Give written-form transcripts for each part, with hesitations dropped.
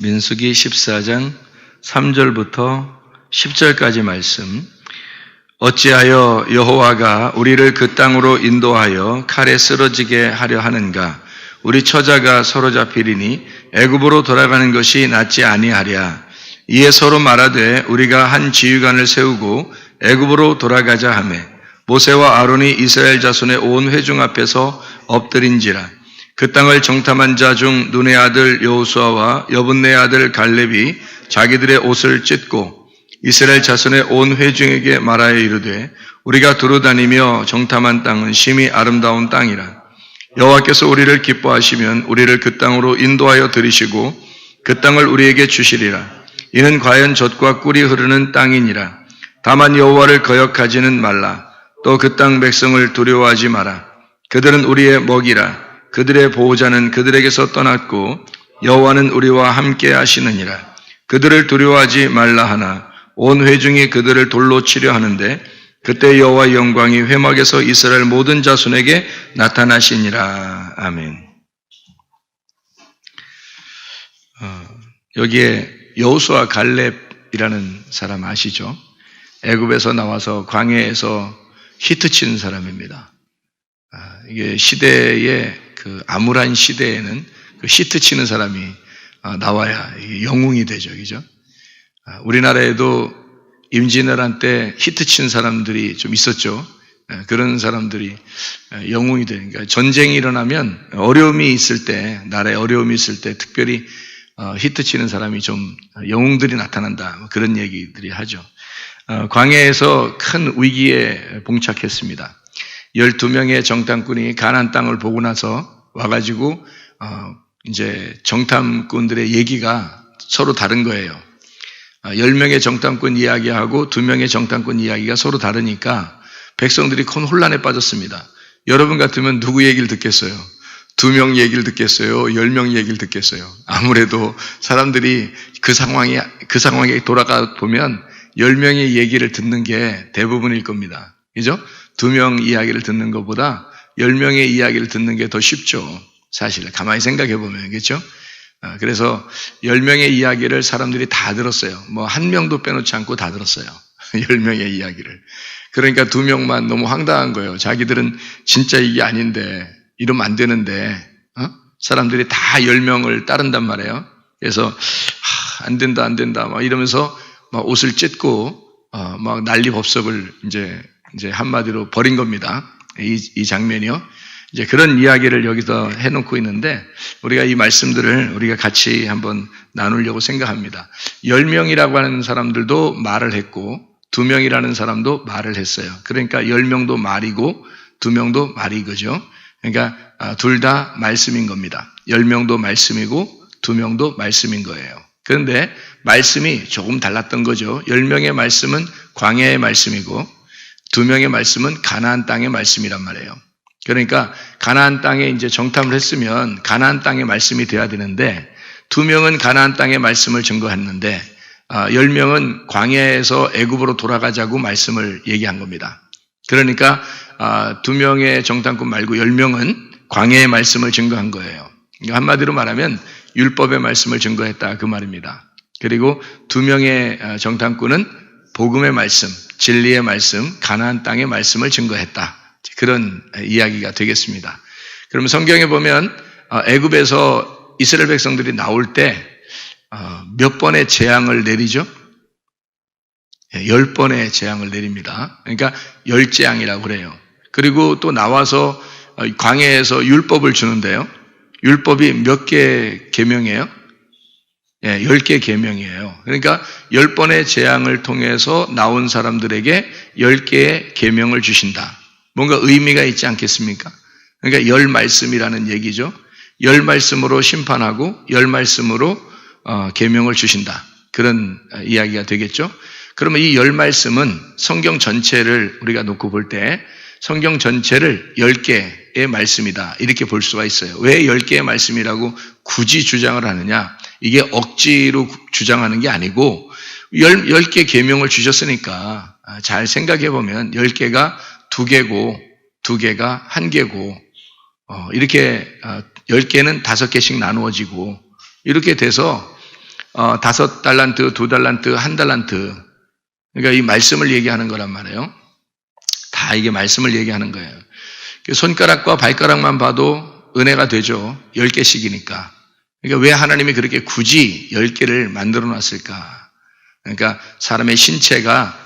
민수기 14장 3절부터 10절까지 말씀. 어찌하여 여호와가 우리를 그 땅으로 인도하여 칼에 쓰러지게 하려 하는가? 우리 처자가 서로 잡히리니 애굽으로 돌아가는 것이 낫지 아니하랴. 이에 서로 말하되 우리가 한 지휘관을 세우고 애굽으로 돌아가자 하매 모세와 아론이 이스라엘 자손의 온 회중 앞에서 엎드린지라. 그 땅을 정탐한 자 중 눈의 아들 여호수아와 여분네의 아들 갈렙이 자기들의 옷을 찢고 이스라엘 자손의 온 회중에게 말하여 이르되 우리가 두루다니며 정탐한 땅은 심히 아름다운 땅이라. 여호와께서 우리를 기뻐하시면 우리를 그 땅으로 인도하여 들이시고 그 땅을 우리에게 주시리라. 이는 과연 젖과 꿀이 흐르는 땅이니라. 다만 여호와를 거역하지는 말라. 또 그 땅 백성을 두려워하지 마라. 그들은 우리의 먹이라. 그들의 보호자는 그들에게서 떠났고 여호와는 우리와 함께 하시느니라. 그들을 두려워하지 말라 하나 온 회중이 그들을 돌로 치려 하는데 그때 여호와의 영광이 회막에서 이스라엘 모든 자손에게 나타나시니라. 아멘. 여기에 여호수아 갈렙이라는 사람 아시죠? 애굽에서 나와서 광야에서 히트 치는 사람입니다. 이게 시대의 그 암울한 시대에는 그 히트 치는 사람이 나와야 영웅이 되죠, 그죠? 우리나라에도 임진왜란 때 히트 치는 사람들이 좀 있었죠. 그런 사람들이 영웅이 되니까 전쟁이 일어나면 어려움이 있을 때, 나라에 어려움이 있을 때 특별히 히트 치는 사람이 좀 영웅들이 나타난다, 그런 얘기들이 하죠. 광야에서 큰 위기에 봉착했습니다. 12명의 정탐꾼이 가나안 땅을 보고 나서 와가지고 이제 정탐꾼들의 얘기가 서로 다른 거예요. 10명의 정탐꾼 이야기하고 2명의 정탐꾼 이야기가 서로 다르니까 백성들이 큰 혼란에 빠졌습니다. 여러분 같으면 누구 얘기를 듣겠어요? 2명 얘기를 듣겠어요? 10명 얘기를 듣겠어요? 아무래도 사람들이 그 상황에 돌아가 보면 10명의 얘기를 듣는 게 대부분일 겁니다. 그죠? 2명 이야기를 듣는 것보다 10명의 이야기를 듣는 게 더 쉽죠. 사실 가만히 생각해 보면, 그렇죠? 그래서 10명의 이야기를 사람들이 다 들었어요. 뭐 한 명도 빼놓지 않고 다 들었어요. 10명의 이야기를. 그러니까 2명만 너무 황당한 거예요. 자기들은 진짜 이게 아닌데, 이러면 안 되는데, 사람들이 다 10명을 따른단 말이에요. 그래서 안 된다 막 이러면서 막 옷을 찢고 막 난리법석을 이제 한마디로 벌인 겁니다. 이 장면이요. 이제 그런 이야기를 여기서 해놓고 있는데 우리가 이 말씀들을 우리가 같이 한번 나누려고 생각합니다. 10명이라고 하는 사람들도 말을 했고 2명이라는 사람도 말을 했어요. 그러니까 10명도 말이고 2명도 말이 그죠. 그러니까 둘 다 말씀인 겁니다. 10명도 말씀이고 2명도 말씀인 거예요. 그런데 말씀이 조금 달랐던 거죠. 10명의 말씀은 광야의 말씀이고 2명의 말씀은 가나안 땅의 말씀이란 말이에요. 그러니까 가나안 땅에 이제 정탐을 했으면 가나안 땅의 말씀이 돼야 되는데 2명은 가나안 땅의 말씀을 증거했는데 10명은 광야에서 애굽으로 돌아가자고 말씀을 얘기한 겁니다. 그러니까 2명의 정탐꾼 말고 10명은 광야의 말씀을 증거한 거예요. 한마디로 말하면 율법의 말씀을 증거했다, 그 말입니다. 그리고 2명의 정탐꾼은 복음의 말씀, 진리의 말씀, 가나안 땅의 말씀을 증거했다. 그런 이야기가 되겠습니다. 그러면 성경에 보면 애굽에서 이스라엘 백성들이 나올 때 몇 번의 재앙을 내리죠? 10번의 재앙을 내립니다. 그러니까 10재앙이라고 그래요. 그리고 또 나와서 광야에서 율법을 주는데요. 율법이 몇 개 계명이에요? 10개 계명이에요. 그러니까 10번의 재앙을 통해서 나온 사람들에게 10개의 계명을 주신다. 뭔가 의미가 있지 않겠습니까? 그러니까 10말씀이라는 얘기죠. 10말씀으로 심판하고 10말씀으로 계명을 주신다. 그런 이야기가 되겠죠. 그러면 이 10말씀은 성경 전체를 우리가 놓고 볼 때 성경 전체를 10개의 말씀이다, 이렇게 볼 수가 있어요. 왜 10개의 말씀이라고 굳이 주장을 하느냐? 이게 억지로 주장하는 게 아니고 10개 계명을 주셨으니까 잘 생각해 보면 10개가 2개고 2개가 1개고 이렇게 10개는 5개씩 나누어지고 이렇게 돼서 5달란트, 2달란트, 1달란트. 그러니까 이 말씀을 얘기하는 거란 말이에요. 다 이게 말씀을 얘기하는 거예요. 손가락과 발가락만 봐도 은혜가 되죠. 10개씩이니까. 그러니까 왜 하나님이 그렇게 굳이 10개를 만들어 놨을까? 그러니까 사람의 신체가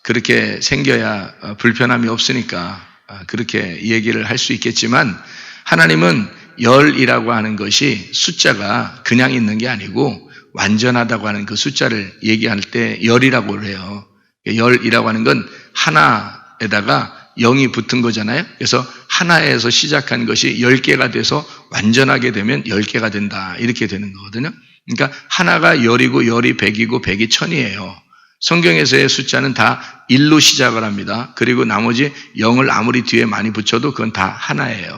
그렇게 생겨야 불편함이 없으니까 그렇게 얘기를 할 수 있겠지만 하나님은 열이라고 하는 것이 숫자가 그냥 있는 게 아니고 완전하다고 하는 그 숫자를 얘기할 때 열이라고 해요. 열이라고 하는 건 하나에다가 0이 붙은 거잖아요. 그래서 하나에서 시작한 것이 10개가 돼서 완전하게 되면 10개가 된다. 이렇게 되는 거거든요. 그러니까 하나가 열이고 열이 100이고 100이 1000이에요. 성경에서의 숫자는 다 1로 시작을 합니다. 그리고 나머지 0을 아무리 뒤에 많이 붙여도 그건 다 하나예요.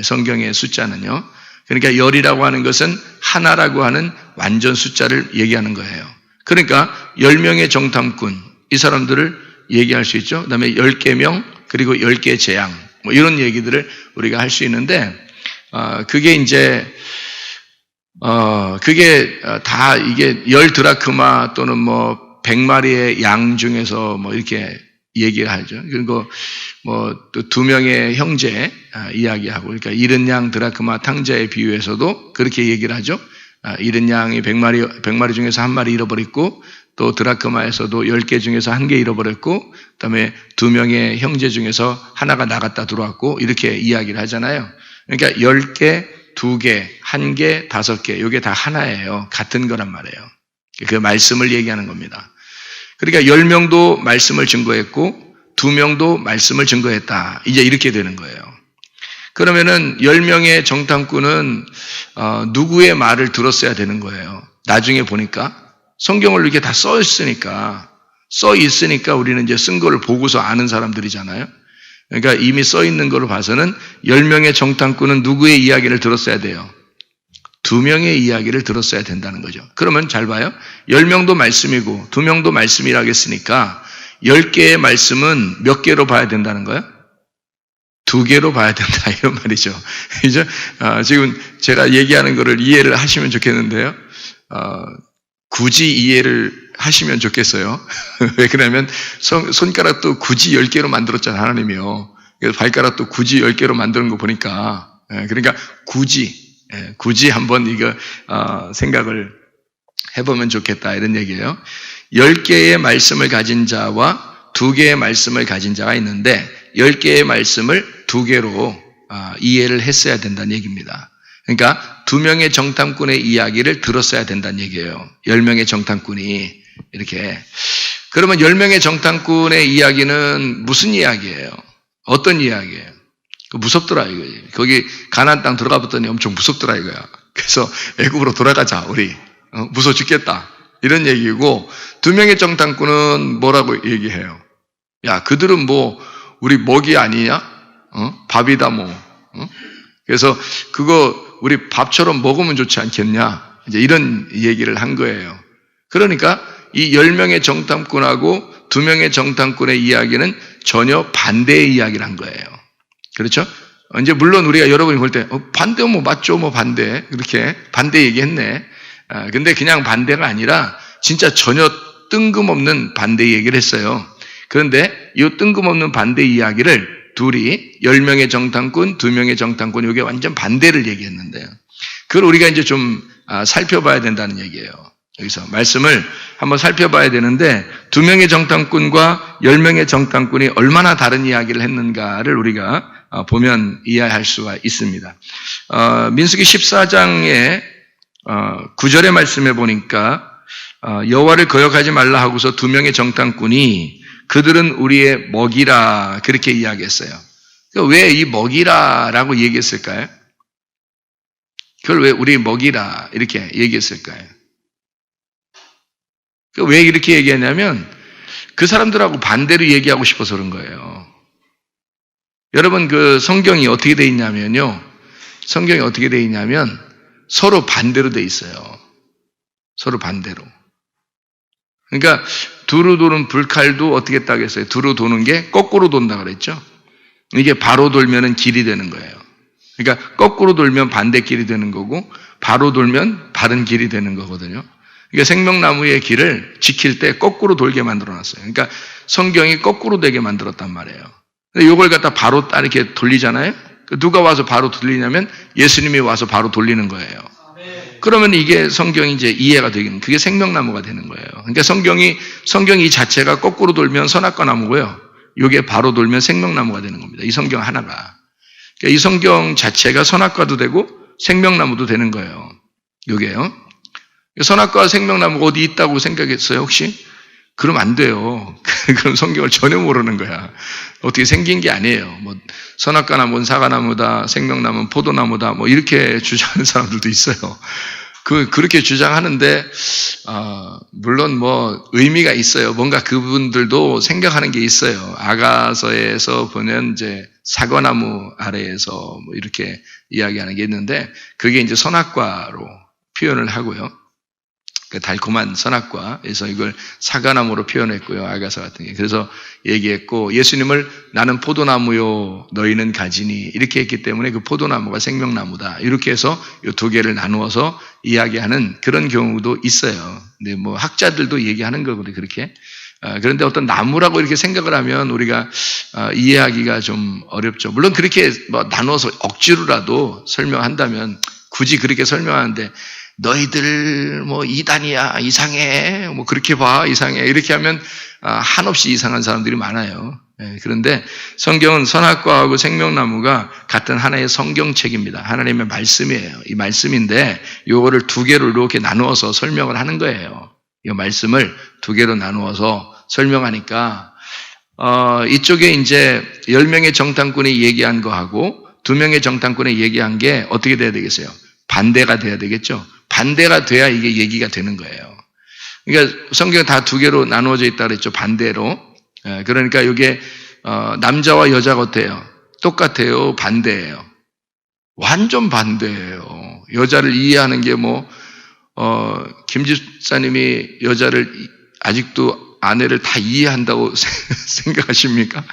성경의 숫자는요. 그러니까 열이라고 하는 것은 하나라고 하는 완전 숫자를 얘기하는 거예요. 그러니까 10명의 정탐꾼, 이 사람들을 얘기할 수 있죠. 그 다음에 10개 그리고 10개 재앙, 뭐 이런 얘기들을 우리가 할 수 있는데, 그게 이제, 그게 다 이게 10드라크마 또는 뭐 100마리의 양 중에서 뭐 이렇게 얘기를 하죠. 그리고 뭐 또 2명의 형제 이야기하고, 그러니까 70양 드라크마 탕자의 비유에서도 그렇게 얘기를 하죠. 70양이 100마리 중에서 1마리 잃어버렸고, 또 드라크마에서도 10개 중에서 1개 잃어버렸고, 그 다음에 2명의 형제 중에서 하나가 나갔다 들어왔고, 이렇게 이야기를 하잖아요. 그러니까 10개, 2개, 1개, 5개, 이게 다 하나예요. 같은 거란 말이에요. 그 말씀을 얘기하는 겁니다. 그러니까 10명도 말씀을 증거했고 2명도 말씀을 증거했다. 이제 이렇게 되는 거예요. 그러면은 10명의 정탐꾼은 누구의 말을 들었어야 되는 거예요. 나중에 보니까 성경을 이렇게 다 써 있으니까 우리는 이제 쓴 거를 보고서 아는 사람들이잖아요. 그러니까 이미 써 있는 거로 봐서는 10명의 정탐꾼은 누구의 이야기를 들었어야 돼요? 2명의 이야기를 들었어야 된다는 거죠. 그러면 잘 봐요. 10명도 말씀이고 2명도 말씀이라고 했으니까 10개의 말씀은 몇 개로 봐야 된다는 거예요? 2개로 봐야 된다, 이런 말이죠. 이제 지금 제가 얘기하는 거를 이해를 하시면 좋겠는데요. 굳이 이해를 하시면 좋겠어요. 왜 그러냐면 손가락도 굳이 10개로 만들었잖아요, 하나님이요. 그래서 발가락도 굳이 10개로 만드는 거 보니까, 그러니까 굳이 한번 이거 생각을 해보면 좋겠다, 이런 얘기예요. 10개의 말씀을 가진 자와 2개의 말씀을 가진 자가 있는데 10개의 말씀을 2개로 이해를 했어야 된다는 얘기입니다. 그러니까 2명의 정탐꾼의 이야기를 들었어야 된다는 얘기예요. 10명의 정탐꾼이 이렇게. 그러면 10명의 정탐꾼의 이야기는 무슨 이야기예요? 어떤 이야기예요? 무섭더라 이거지. 거기 가나안 땅 들어가 봤더니 엄청 무섭더라 이거야. 그래서 애굽으로 돌아가자 우리. 무서워 죽겠다. 이런 얘기고, 2명의 정탐꾼은 뭐라고 얘기해요? 야, 그들은 뭐 우리 먹이 아니냐? 밥이다 뭐. 그래서 그거 우리 밥처럼 먹으면 좋지 않겠냐? 이제 이런 얘기를 한 거예요. 그러니까 이 10명의 정탐꾼하고 2명의 정탐꾼의 이야기는 전혀 반대의 이야기를 한 거예요. 그렇죠? 이제 물론 우리가 여러분이 볼 때 반대 뭐 맞죠 뭐 반대 이렇게 반대 얘기했네. 근데 그냥 반대가 아니라 진짜 전혀 뜬금없는 반대 얘기를 했어요. 그런데 이 뜬금없는 반대 이야기를 둘이 10명의 정탐꾼, 2명의 정탐꾼 이게 완전 반대를 얘기했는데요. 그걸 우리가 이제 좀 살펴봐야 된다는 얘기예요. 여기서 말씀을 한번 살펴봐야 되는데 2명의 정탐꾼과 10명의 정탐꾼이 얼마나 다른 이야기를 했는가를 우리가 보면 이해할 수가 있습니다. 민수기 14장의 9절의 말씀에 보니까 여호와를 거역하지 말라 하고서 2명의 정탐꾼이 그들은 우리의 먹이라 그렇게 이야기했어요. 왜 이 먹이라라고 얘기했을까요? 그걸 왜 우리 먹이라 이렇게 얘기했을까요? 왜 이렇게 얘기했냐면 그 사람들하고 반대로 얘기하고 싶어서 그런 거예요. 여러분 그 성경이 어떻게 돼 있냐면요. 성경이 어떻게 돼 있냐면 서로 반대로 돼 있어요. 서로 반대로. 그러니까 두루 도는 불칼도 어떻게 했다고 했어요? 두루 도는 게 거꾸로 돈다 그랬죠? 이게 바로 돌면은 길이 되는 거예요. 그러니까 거꾸로 돌면 반대길이 되는 거고 바로 돌면 바른 길이 되는 거거든요. 그러니까 생명나무의 길을 지킬 때 거꾸로 돌게 만들어놨어요. 그러니까 성경이 거꾸로 되게 만들었단 말이에요. 근데 이걸 갖다 바로 이렇게 돌리잖아요. 누가 와서 바로 돌리냐면 예수님이 와서 바로 돌리는 거예요. 그러면 이게 성경이 이제 이해가 되긴, 그게 생명나무가 되는 거예요. 그러니까 성경이 이 자체가 거꾸로 돌면 선악과 나무고요. 이게 바로 돌면 생명나무가 되는 겁니다. 이 성경 하나가. 그러니까 이 성경 자체가 선악과도 되고 생명나무도 되는 거예요. 이게요. 선악과와 생명나무가 어디 있다고 생각했어요, 혹시? 그럼 안 돼요. 그럼 성경을 전혀 모르는 거야. 어떻게 생긴 게 아니에요. 뭐 선악과 나무는 사과나무다, 생명나무는 포도나무다, 뭐 이렇게 주장하는 사람들도 있어요. 그렇게 주장하는데 물론 뭐 의미가 있어요. 뭔가 그분들도 생각하는 게 있어요. 아가서에서 보면 이제 사과나무 아래에서 뭐 이렇게 이야기하는 게 있는데 그게 이제 선악과로 표현을 하고요. 그 달콤한 선악과에서 이걸 사과나무로 표현했고요. 아가서 같은 게. 그래서 얘기했고 예수님을 나는 포도나무요 너희는 가지니 이렇게 했기 때문에 그 포도나무가 생명나무다. 이렇게 해서 이 두 개를 나누어서 이야기하는 그런 경우도 있어요. 근데 뭐 학자들도 얘기하는 거거든요. 그렇게. 그런데 어떤 나무라고 이렇게 생각을 하면 우리가 이해하기가 좀 어렵죠. 물론 그렇게 뭐 나눠서 억지로라도 설명한다면 굳이 그렇게 설명하는데 너희들 뭐 이단이야 이상해 뭐 그렇게 봐 이상해 이렇게 하면 한없이 이상한 사람들이 많아요. 그런데 성경은 선악과하고 생명나무가 같은 하나의 성경책입니다. 하나님의 말씀이에요. 이 말씀인데 이거를 두 개로 이렇게 나누어서 설명을 하는 거예요. 이 말씀을 두 개로 나누어서 설명하니까 이쪽에 이제 10명의 정탐꾼이 얘기한 거하고 2명의 정탐꾼이 얘기한 게 어떻게 돼야 되겠어요? 반대가 돼야 되겠죠. 반대가 돼야 이게 얘기가 되는 거예요. 그러니까 성경은 다 두 개로 나누어져 있다 그랬죠. 반대로. 그러니까 이게 남자와 여자가 어때요? 똑같아요? 반대예요? 완전 반대예요. 여자를 이해하는 게 뭐 김 집사님이 여자를 아직도 아내를 다 이해한다고 생각하십니까?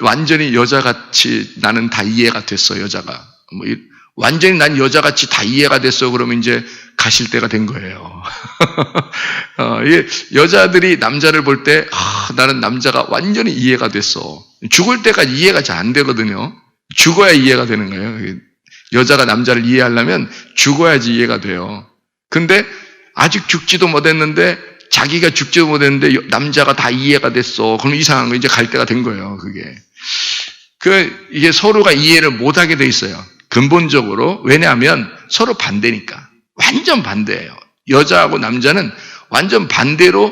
완전히 여자같이 나는 다 이해가 됐어, 여자가. 뭐 완전히 난 여자같이 다 이해가 됐어. 그러면 이제 가실 때가 된 거예요. 여자들이 남자를 볼 때, 나는 남자가 완전히 이해가 됐어. 죽을 때까지 이해가 잘 안 되거든요. 죽어야 이해가 되는 거예요. 여자가 남자를 이해하려면 죽어야지 이해가 돼요. 근데 아직 죽지도 못했는데, 자기가 죽지도 못했는데, 남자가 다 이해가 됐어. 그럼 이상한 거 이제 갈 때가 된 거예요, 그게. 이게 서로가 이해를 못하게 돼 있어요. 근본적으로. 왜냐하면 서로 반대니까. 완전 반대예요. 여자하고 남자는 완전 반대로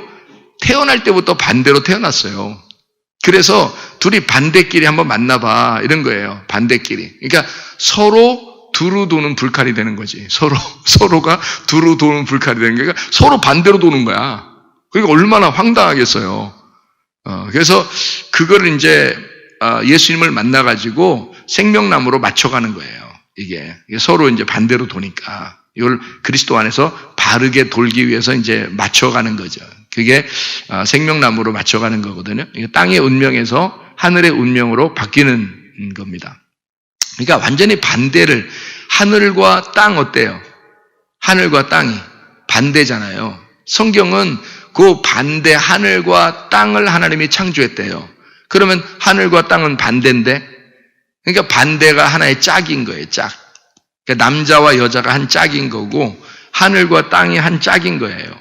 태어날 때부터 반대로 태어났어요. 그래서 둘이 반대끼리 한번 만나봐 이런 거예요. 반대끼리. 그러니까 서로 두루 도는 불칼이 되는 거지. 서로가 두루 도는 불칼이 되는 거니까 서로 반대로 도는 거야. 그러니까 얼마나 황당하겠어요. 그래서 그거를 이제 예수님을 만나가지고 생명나무로 맞춰가는 거예요. 이게 서로 이제 반대로 도니까 이걸 그리스도 안에서 바르게 돌기 위해서 이제 맞춰가는 거죠. 그게 생명나무로 맞춰가는 거거든요. 땅의 운명에서 하늘의 운명으로 바뀌는 겁니다. 그러니까 완전히 반대를 하늘과 땅 어때요? 하늘과 땅이 반대잖아요. 성경은 그 반대 하늘과 땅을 하나님이 창조했대요. 그러면 하늘과 땅은 반대인데 그러니까 반대가 하나의 짝인 거예요. 짝. 그러니까 남자와 여자가 한 짝인 거고 하늘과 땅이 한 짝인 거예요.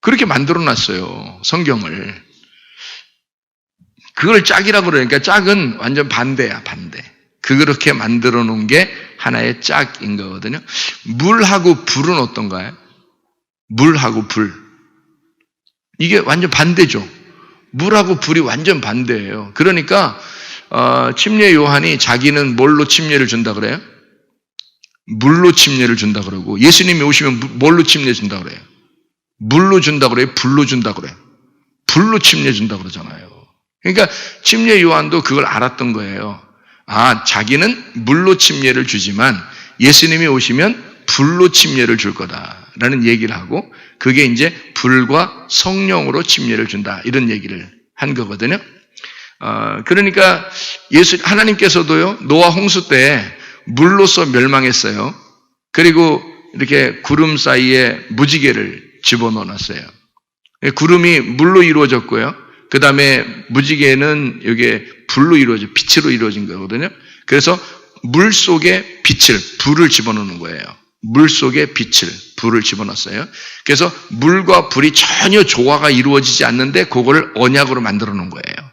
그렇게 만들어놨어요. 성경을. 그걸 짝이라고 그러니까 짝은 완전 반대야. 반대. 그렇게 만들어 놓은 게 하나의 짝인 거거든요. 물하고 불은 어떤가요? 물하고 불. 이게 완전 반대죠. 물하고 불이 완전 반대예요. 그러니까 침례 요한이 자기는 뭘로 침례를 준다 그래요? 물로 침례를 준다 그러고 예수님이 오시면 뭘로 침례 준다 그래요? 물로 준다 그래요? 불로 준다 그래요? 불로 침례 준다 그러잖아요. 그러니까 침례 요한도 그걸 알았던 거예요. 자기는 물로 침례를 주지만 예수님이 오시면 불로 침례를 줄 거다라는 얘기를 하고 그게 이제 불과 성령으로 침례를 준다 이런 얘기를 한 거거든요. 그러니까 하나님께서도요 노아 홍수 때 물로서 멸망했어요. 그리고 이렇게 구름 사이에 무지개를 집어넣어 놨어요. 구름이 물로 이루어졌고요. 그 다음에 무지개는 이게 불로 빛으로 이루어진 거거든요. 그래서 물 속에 불을 집어넣는 거예요. 물 속에 불을 집어넣었어요. 그래서 물과 불이 전혀 조화가 이루어지지 않는데 그거를 언약으로 만들어 놓은 거예요.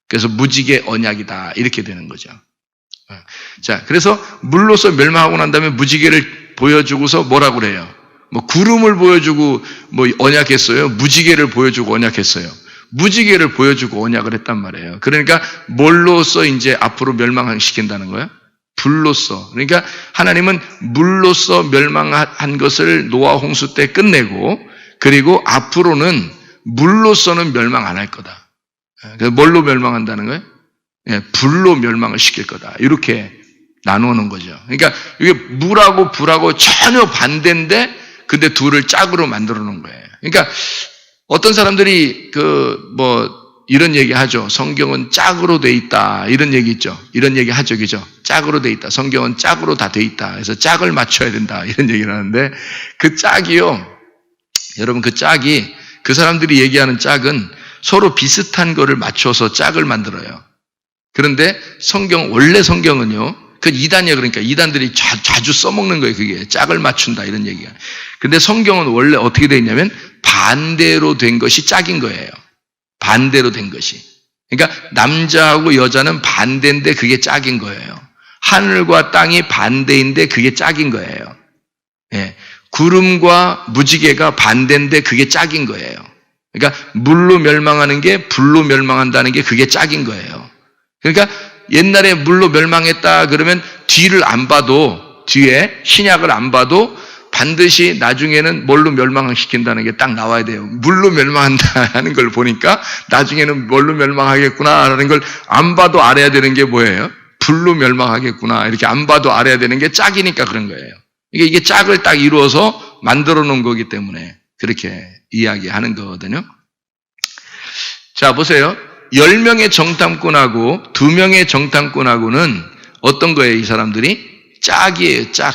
그래서 무지개 언약이다 이렇게 되는 거죠. 자, 그래서 물로서 멸망하고 난 다음에 무지개를 보여주고서 뭐라고 그래요? 뭐 구름을 보여주고 뭐 언약했어요. 무지개를 보여주고 언약했어요. 무지개를 보여주고 언약을 했단 말이에요. 그러니까 뭘로써 이제 앞으로 멸망시킨다는 거예요? 불로써. 그러니까 하나님은 물로써 멸망한 것을 노아 홍수 때 끝내고 그리고 앞으로는 물로서는 멸망 안 할 거다. 그래서 뭘로 멸망한다는 거예요? 불로 멸망을 시킬 거다. 이렇게 나누는 거죠. 그러니까 이게 물하고 불하고 전혀 반대인데 근데 둘을 짝으로 만들어 놓은 거예요. 그러니까 어떤 사람들이 이런 얘기 하죠. 성경은 짝으로 돼 있다. 이런 얘기 있죠. 이런 얘기 하죠. 그죠? 짝으로 돼 있다. 성경은 짝으로 다 돼 있다. 그래서 짝을 맞춰야 된다. 이런 얘기를 하는데 그 짝이요. 여러분 그 짝이 그 사람들이 얘기하는 짝은 서로 비슷한 거를 맞춰서 짝을 만들어요. 그런데 원래 성경은요. 그 이단이에요. 그러니까 이단들이 자주 써먹는 거예요. 그게 짝을 맞춘다 이런 얘기가. 근데 성경은 원래 어떻게 되어 있냐면 반대로 된 것이 짝인 거예요. 반대로 된 것이. 그러니까 남자하고 여자는 반대인데 그게 짝인 거예요. 하늘과 땅이 반대인데 그게 짝인 거예요. 예. 구름과 무지개가 반대인데 그게 짝인 거예요. 그러니까 물로 멸망하는 게 불로 멸망한다는 게 그게 짝인 거예요. 그러니까 옛날에 물로 멸망했다 그러면 뒤에 신약을 안 봐도 반드시 나중에는 뭘로 멸망을 시킨다는 게 딱 나와야 돼요. 물로 멸망한다 하는 걸 보니까 나중에는 뭘로 멸망하겠구나라는 걸 안 봐도 알아야 되는 게 뭐예요? 불로 멸망하겠구나. 이렇게 안 봐도 알아야 되는 게 짝이니까 그런 거예요. 이게 짝을 딱 이루어서 만들어 놓은 거기 때문에 그렇게 이야기하는 거거든요. 자, 보세요. 10명의 정탐꾼하고 2명의 정탐꾼하고는 어떤 거예요, 이 사람들이? 짝이에요, 짝.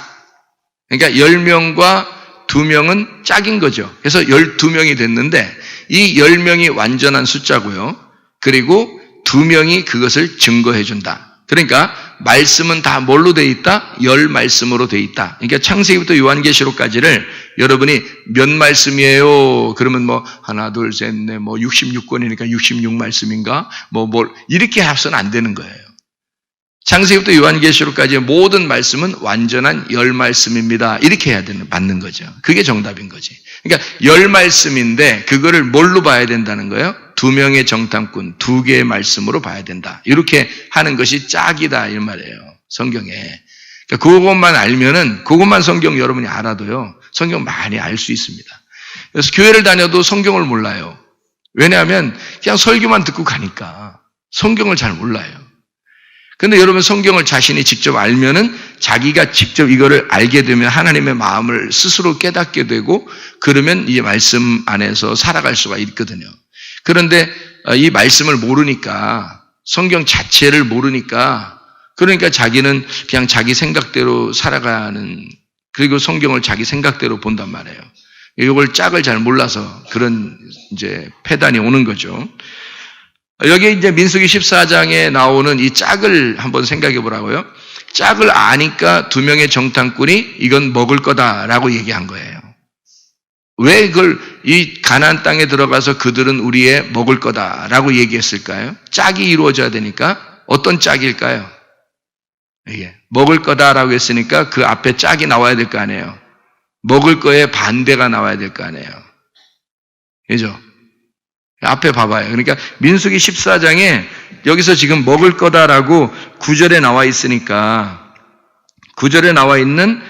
그러니까 10명과 2명은 짝인 거죠. 그래서 12명이 됐는데 이 10명이 완전한 숫자고요. 그리고 2명이 그것을 증거해 준다. 그러니까 말씀은 다 뭘로 돼 있다? 10말씀으로 돼 있다. 그러니까 창세기부터 요한계시록까지를 여러분이 몇 말씀이에요? 그러면 하나, 둘, 셋, 넷, 66권이니까 66말씀인가? 이렇게 해서는 안 되는 거예요. 창세기부터 요한계시록까지의 모든 말씀은 완전한 10말씀입니다. 이렇게 해야 맞는 거죠. 그게 정답인 거지. 그러니까 10말씀인데 그거를 뭘로 봐야 된다는 거예요? 2명의 정탐꾼, 2개의 말씀으로 봐야 된다. 이렇게 하는 것이 짝이다 이 말이에요. 성경에. 그러니까 그것만 알면은 그것만 성경 여러분이 알아도요. 성경 많이 알 수 있습니다. 그래서 교회를 다녀도 성경을 몰라요. 왜냐하면 그냥 설교만 듣고 가니까 성경을 잘 몰라요. 근데 여러분 성경을 자신이 직접 알면은 자기가 직접 이거를 알게 되면 하나님의 마음을 스스로 깨닫게 되고 그러면 이 말씀 안에서 살아갈 수가 있거든요. 그런데 이 말씀을 모르니까 성경 자체를 모르니까 그러니까 자기는 그냥 자기 생각대로 살아가는 그리고 성경을 자기 생각대로 본단 말이에요. 이걸 짝을 잘 몰라서 그런 이제 패단이 오는 거죠. 여기 이제 민수기 14장에 나오는 이 짝을 한번 생각해 보라고요. 짝을 아니까 2명의 정탐꾼이 이건 먹을 거다라고 얘기한 거예요. 왜 그걸 이 가나안 땅에 들어가서 그들은 우리의 먹을 거다라고 얘기했을까요? 짝이 이루어져야 되니까 어떤 짝일까요? 이게 먹을 거다라고 했으니까 그 앞에 짝이 나와야 될 거 아니에요. 먹을 거에 반대가 나와야 될 거 아니에요. 그죠? 앞에 봐봐요. 그러니까 민수기 14장에 여기서 지금 먹을 거다라고 9절에 나와 있으니까 9절에 나와 있는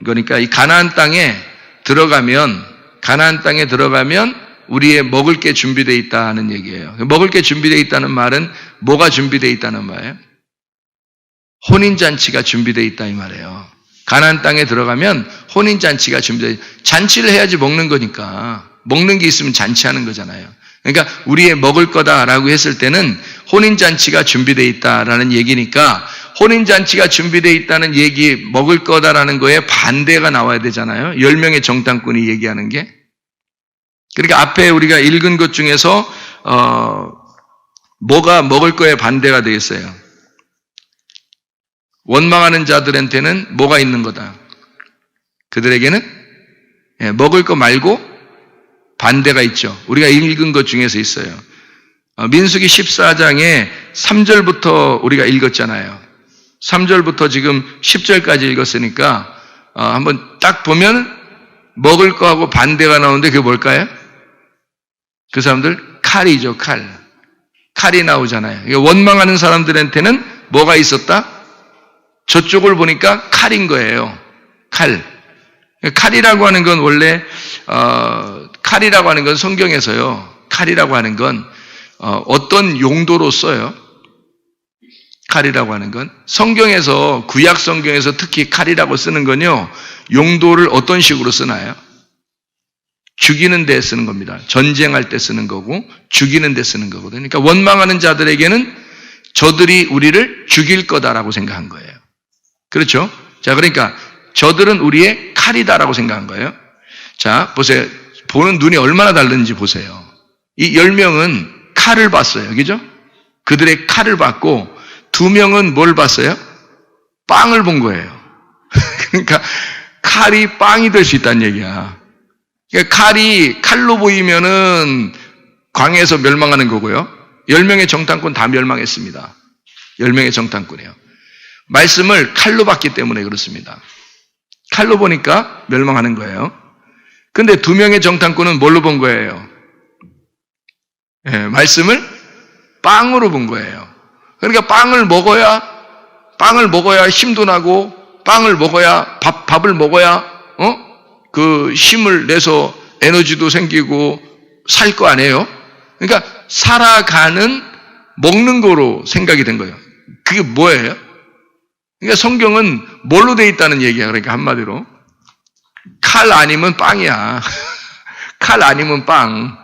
그러니까 이 가나안 땅에 들어가면 우리의 먹을 게 준비되어 있다는 얘기예요. 먹을 게 준비되어 있다는 말은 뭐가 준비되어 있다는 말이에요? 혼인잔치가 준비되어 있다 이 말이에요. 가나안 땅에 들어가면 혼인잔치가 준비되어 있다. 잔치를 해야지 먹는 거니까. 먹는 게 있으면 잔치하는 거잖아요. 그러니까 우리의 먹을 거다라고 했을 때는 혼인잔치가 준비되어 있다라는 얘기니까 혼인잔치가 준비되어 있다는 얘기, 먹을 거다라는 거에 반대가 나와야 되잖아요. 10명의 정탐꾼이 얘기하는 게. 그러니까 앞에 우리가 읽은 것 중에서 뭐가 먹을 거에 반대가 되겠어요? 원망하는 자들한테는 뭐가 있는 거다? 그들에게는 먹을 거 말고 반대가 있죠. 우리가 읽은 것 중에서 있어요. 민수기 14장에 3절부터 우리가 읽었잖아요. 3절부터 지금 10절까지 읽었으니까 한번 딱 보면 먹을 거하고 반대가 나오는데 그게 뭘까요? 그 사람들 칼이죠. 칼이 나오잖아요. 원망하는 사람들한테는 뭐가 있었다? 저쪽을 보니까 칼인 거예요. 칼이라고 하는 건 원래 칼이라고 하는 건 성경에서요. 칼이라고 하는 건 어떤 용도로 써요? 칼이라고 하는 건 성경에서, 구약 성경에서 특히 칼이라고 쓰는 건요, 용도를 어떤 식으로 쓰나요? 죽이는 데 쓰는 겁니다. 전쟁할 때 쓰는 거고 죽이는 데 쓰는 거거든요. 그러니까 원망하는 자들에게는 저들이 우리를 죽일 거다라고 생각한 거예요. 그렇죠? 자, 그러니까 저들은 우리의 칼이다라고 생각한 거예요. 자, 보세요. 보는 눈이 얼마나 다른지 보세요. 이 10명은 칼을 봤어요. 그죠? 그들의 칼을 봤고 2명은 뭘 봤어요? 빵을 본 거예요. 그러니까 칼이 빵이 될 수 있다는 얘기야. 그러니까 칼로 보이면은 광해에서 멸망하는 거고요. 10명의 정탐꾼 다 멸망했습니다. 10명의 정탐꾼이에요. 말씀을 칼로 봤기 때문에 그렇습니다. 칼로 보니까 멸망하는 거예요. 근데 2명의 정탐꾼은 뭘로 본 거예요? 말씀을 빵으로 본 거예요. 그러니까 빵을 먹어야 힘도 나고, 빵을 먹어야 밥을 먹어야 그 힘을 내서 에너지도 생기고 살 거 아니에요? 그러니까 살아가는 먹는 거로 생각이 된 거예요. 그게 뭐예요? 그러니까 성경은 뭘로 돼 있다는 얘기야. 그러니까 한마디로 칼 아니면 빵이야. 칼 아니면 빵.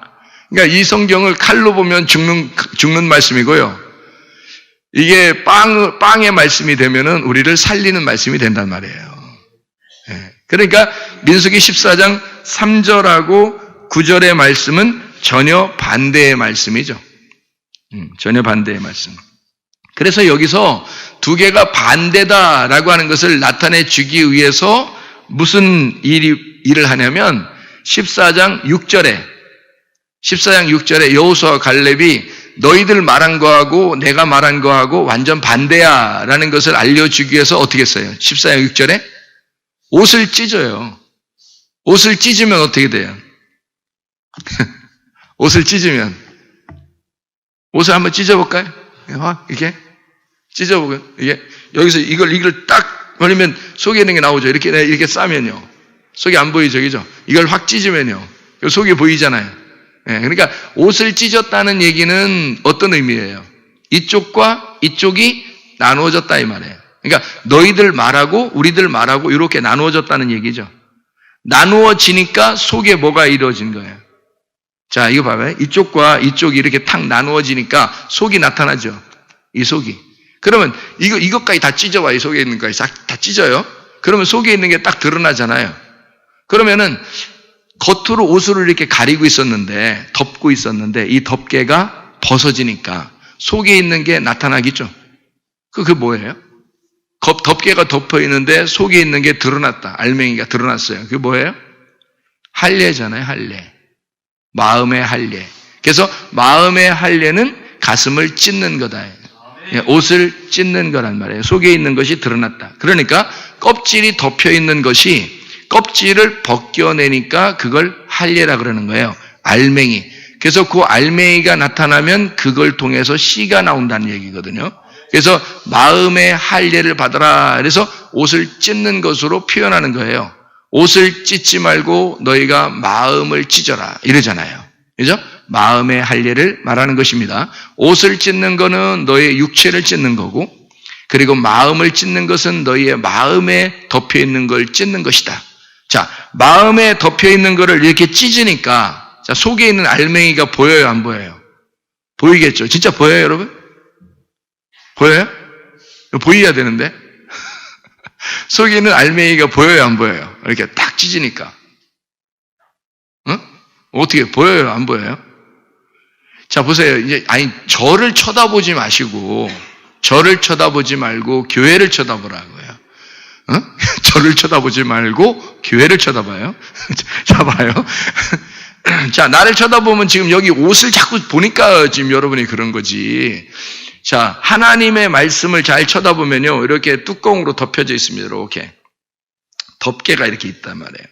그러니까 이 성경을 칼로 보면 죽는 말씀이고요. 이게 빵의 말씀이 되면은 우리를 살리는 말씀이 된단 말이에요. 그러니까 민수기 14장 3절하고 9절의 말씀은 전혀 반대의 말씀이죠. 전혀 반대의 말씀. 그래서 여기서 두 개가 반대다라고 하는 것을 나타내 주기 위해서 무슨 일을 하냐면 14장 6절에 여호수아와 갈렙이 너희들 말한 거하고 내가 말한 거하고 완전 반대야 라는 것을 알려주기 위해서 어떻게 했어요? 14장 6절에 옷을 찢어요. 옷을 찢으면 어떻게 돼요? 옷을 한번 찢어볼까요? 이렇게 찢어보고 이게 여기서 이걸 딱 걸리면 속에 있는 게 나오죠. 이렇게 싸면요, 속이 안 보이죠, 그죠? 이걸 확 찢으면요, 속이 보이잖아요. 그러니까 옷을 찢었다는 얘기는 어떤 의미예요? 이쪽과 이쪽이 나누어졌다 이 말이에요. 그러니까 너희들 말하고 우리들 말하고 이렇게 나누어졌다는 얘기죠. 나누어지니까 속에 뭐가 이루어진 거예요? 자, 이거 봐봐요. 이쪽과 이쪽이 이렇게 탁 나누어지니까 속이 나타나죠. 이 속이. 그러면 이것까지 다 찢어봐. 이 속에 있는 거까지 다 찢어요. 그러면 속에 있는 게 딱 드러나잖아요. 그러면은 겉으로 옷으로 이렇게 가리고 있었는데, 덮고 있었는데 이 덮개가 벗어지니까 속에 있는 게 나타나겠죠. 그게 뭐예요? 덮개가 덮여 있는데 속에 있는 게 드러났다. 알맹이가 드러났어요. 그게 뭐예요? 할례잖아요. 할례. 마음의 할례. 그래서 마음의 할례는 가슴을 찢는 거다. 옷을 찢는 거란 말이에요. 속에 있는 것이 드러났다. 그러니까 껍질이 덮여 있는 것이 껍질을 벗겨내니까 그걸 할례라 그러는 거예요. 알맹이. 그래서 그 알맹이가 나타나면 그걸 통해서 씨가 나온다는 얘기거든요. 그래서 마음의 할례를 받아라. 그래서 옷을 찢는 것으로 표현하는 거예요. 옷을 찢지 말고 너희가 마음을 찢어라 이러잖아요. 그죠? 마음의 할례를 말하는 것입니다. 옷을 찢는 거는 너의 육체를 찢는 거고, 그리고 마음을 찢는 것은 너희의 마음에 덮여 있는 걸 찢는 것이다. 자, 마음에 덮여 있는 거를 이렇게 찢으니까, 자, 속에 있는 알맹이가 보여요, 안 보여요? 보이겠죠? 진짜 보여요, 여러분? 보여요? 보여야 되는데. 속에 있는 알맹이가 보여요, 안 보여요? 이렇게 딱 찢으니까. 응? 어떻게 보여요, 안 보여요? 자, 보세요. 이제, 저를 쳐다보지 마시고, 저를 쳐다보지 말고, 교회를 쳐다보라고요. 응? 저를 쳐다보지 말고, 교회를 쳐다봐요. 자, 봐요. 자, 나를 쳐다보면 지금 여기 옷을 자꾸 보니까 지금 여러분이 그런 거지. 자, 하나님의 말씀을 잘 쳐다보면요, 이렇게 뚜껑으로 덮여져 있습니다. 이렇게. 덮개가 이렇게 있단 말이에요.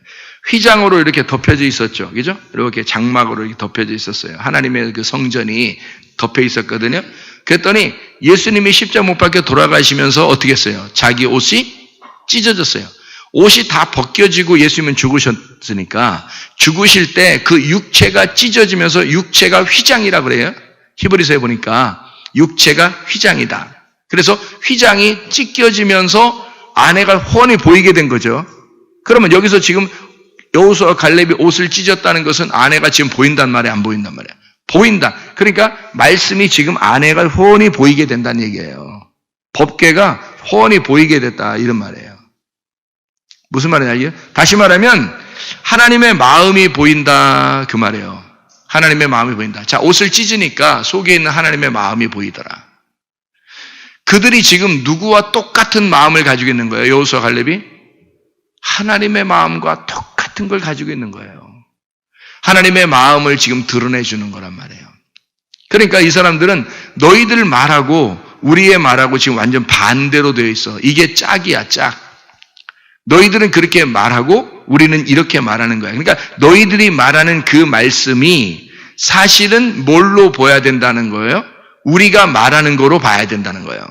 휘장으로 이렇게 덮여져 있었죠. 그죠? 이렇게 장막으로 이렇게 덮여져 있었어요. 하나님의 그 성전이 덮여 있었거든요. 그랬더니 예수님이 십자가 못 박혀 돌아가시면서 어떻게 했어요? 자기 옷이 찢어졌어요. 옷이 다 벗겨지고 예수님은 죽으셨으니까 죽으실 때 그 육체가 찢어지면서 육체가 휘장이라 그래요. 히브리서에 보니까 육체가 휘장이다. 그래서 휘장이 찢겨지면서 아내가 훤히 보이게 된 거죠. 그러면 여기서 지금 여호수아와 갈렙이 옷을 찢었다는 것은 아내가 지금 보인단 말이에요, 안 보인단 말이에요? 보인다. 그러니까 말씀이 지금 아내가 훤히 보이게 된다는 얘기예요. 법궤가 훤히 보이게 됐다, 이런 말이에요. 무슨 말이냐? 다시 말하면 하나님의 마음이 보인다, 그 말이에요. 하나님의 마음이 보인다. 자, 옷을 찢으니까 속에 있는 하나님의 마음이 보이더라. 그들이 지금 누구와 똑같은 마음을 가지고 있는 거예요? 여호수아 갈렙이? 하나님의 마음과 똑같은 걸 가지고 있는 거예요. 하나님의 마음을 지금 드러내주는 거란 말이에요. 그러니까 이 사람들은 너희들 말하고 우리의 말하고 지금 완전 반대로 되어 있어. 이게 짝이야, 짝. 너희들은 그렇게 말하고 우리는 이렇게 말하는 거야. 그러니까 너희들이 말하는 그 말씀이 사실은 뭘로 보여야 된다는 거예요? 우리가 말하는 거로 봐야 된다는 거예요.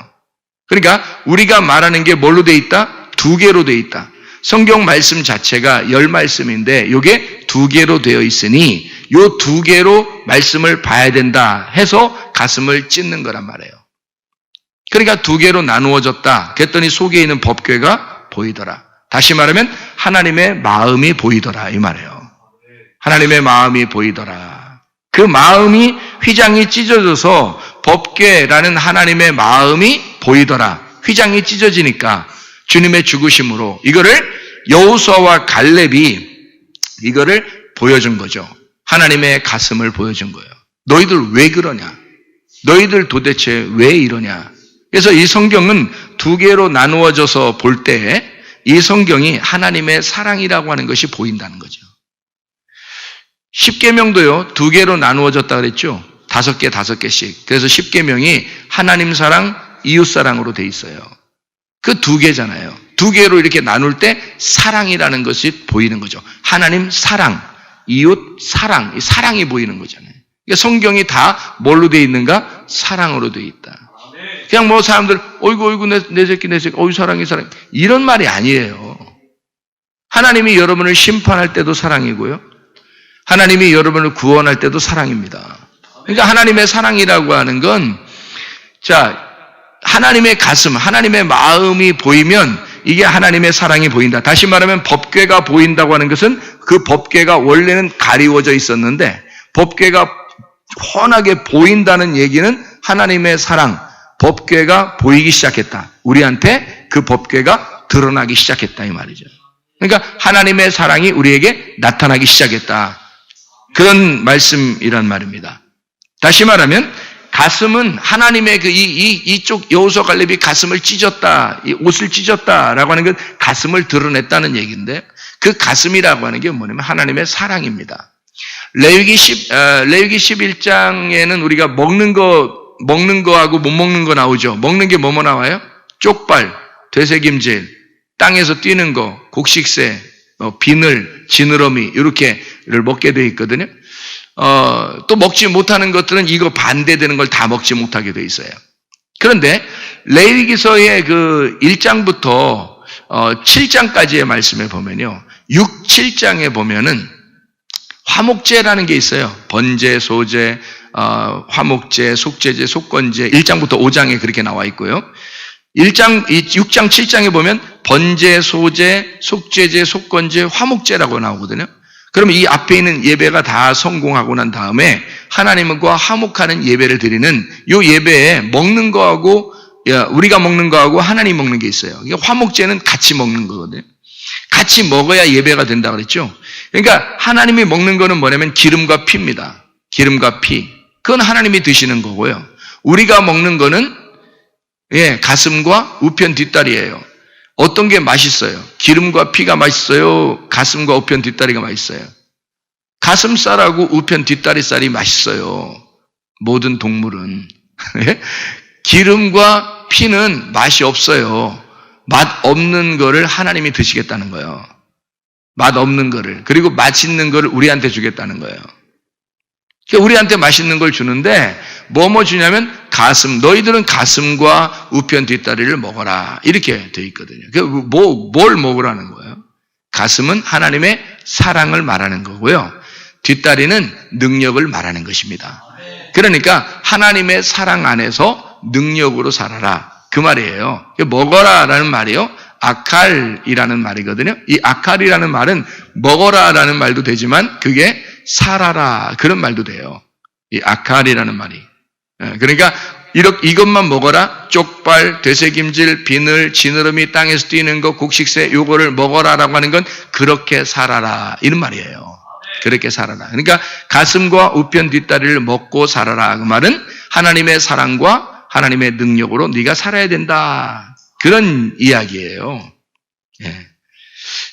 그러니까 우리가 말하는 게 뭘로 돼 있다? 두 개로 돼 있다. 성경 말씀 자체가 10말씀인데 이게 두 개로 되어 있으니 이 두 개로 말씀을 봐야 된다 해서 가슴을 찢는 거란 말이에요. 그러니까 두 개로 나누어졌다. 그랬더니 속에 있는 법궤가 보이더라. 다시 말하면 하나님의 마음이 보이더라, 이 말이에요. 하나님의 마음이 보이더라. 그 마음이 휘장이 찢어져서 법궤라는 하나님의 마음이 보이더라. 휘장이 찢어지니까 주님의 죽으심으로 이거를 여호수아와 갈렙이 이거를 보여준 거죠. 하나님의 가슴을 보여준 거예요. 너희들 왜 그러냐? 너희들 도대체 왜 이러냐? 그래서 이 성경은 두 개로 나누어져서 볼 때 이 성경이 하나님의 사랑이라고 하는 것이 보인다는 거죠. 십계명도요, 두 개로 나누어졌다 그랬죠? 5개, 5개씩. 그래서 십계명이 하나님 사랑, 이웃 사랑으로 돼 있어요. 그 두 개잖아요. 두 개로 이렇게 나눌 때 사랑이라는 것이 보이는 거죠. 하나님 사랑, 이웃 사랑, 이 사랑이 보이는 거잖아요. 그러니까 성경이 다 뭘로 돼 있는가? 사랑으로 돼 있다. 그냥 뭐 사람들, 어이구, 내 새끼, 어이, 사랑이. 이런 말이 아니에요. 하나님이 여러분을 심판할 때도 사랑이고요. 하나님이 여러분을 구원할 때도 사랑입니다. 그러니까 하나님의 사랑이라고 하는 건, 자, 하나님의 가슴, 하나님의 마음이 보이면 이게 하나님의 사랑이 보인다. 다시 말하면 법궤가 보인다고 하는 것은 그 법궤가 원래는 가리워져 있었는데 법궤가 훤하게 보인다는 얘기는 하나님의 사랑, 법궤가 보이기 시작했다. 우리한테 그 법궤가 드러나기 시작했다, 이 말이죠. 그러니까 하나님의 사랑이 우리에게 나타나기 시작했다. 그런 말씀이란 말입니다. 다시 말하면 가슴은 하나님의 이쪽 여호수아 갈렙이 가슴을 찢었다, 이 옷을 찢었다라고 하는 건 가슴을 드러냈다는 얘기인데 그 가슴이라고 하는 게 뭐냐면 하나님의 사랑입니다. 레위기 11장에는 우리가 먹는 거하고 못 먹는 거 나오죠. 먹는 게 뭐뭐 나와요? 쪽발, 되새김질, 땅에서 뛰는 거, 곡식새, 비늘, 지느러미 이렇게를 먹게 되어 있거든요. 또 먹지 못하는 것들은 이거 반대되는 걸 다 먹지 못하게 되어 있어요. 그런데 레위기서의 그 1장부터 7장까지의 말씀에 보면요. 6, 7장에 보면은 화목제라는 게 있어요. 번제, 소제, 화목제, 속제제, 속건제 1장부터 5장에 그렇게 나와 있고요. 6장, 7장에 보면 번제, 소제, 속제제, 속건제, 화목제라고 나오거든요. 그러면 이 앞에 있는 예배가 다 성공하고 난 다음에 하나님과 화목하는 예배를 드리는 이 예배에 먹는 거하고 우리가 먹는 거하고 하나님 먹는 게 있어요. 이게 화목제는 같이 먹는 거거든요. 같이 먹어야 예배가 된다 그랬죠. 그러니까 하나님이 먹는 거는 뭐냐면 기름과 피입니다. 기름과 피. 그건 하나님이 드시는 거고요. 우리가 먹는 거는 가슴과 우편 뒷다리예요. 어떤 게 맛있어요? 기름과 피가 맛있어요? 가슴과 우편 뒷다리가 맛있어요? 가슴살하고 우편 뒷다리살이 맛있어요. 모든 동물은. 기름과 피는 맛이 없어요. 맛 없는 거를 하나님이 드시겠다는 거예요. 맛 없는 거를. 그리고 맛있는 거를 우리한테 주겠다는 거예요. 그러니까 우리한테 맛있는 걸 주는데 뭐 주냐면 가슴. 너희들은 가슴과 우편 뒷다리를 먹어라. 이렇게 돼 있거든요. 뭘 먹으라는 거예요? 가슴은 하나님의 사랑을 말하는 거고요. 뒷다리는 능력을 말하는 것입니다. 그러니까 하나님의 사랑 안에서 능력으로 살아라. 그 말이에요. 먹어라라는 말이요. 아칼이라는 말이거든요. 이 아칼이라는 말은 먹어라라는 말도 되지만 그게 살아라 그런 말도 돼요. 이 아칼이라는 말이. 그러니까 이것만 먹어라. 쪽발, 되새김질, 비늘, 지느러미, 땅에서 뛰는 거, 곡식새 요거를 먹어라라고 하는 건 그렇게 살아라 이런 말이에요. 그렇게 살아라. 그러니까 가슴과 우편 뒷다리를 먹고 살아라. 그 말은 하나님의 사랑과 하나님의 능력으로 네가 살아야 된다. 그런 이야기예요.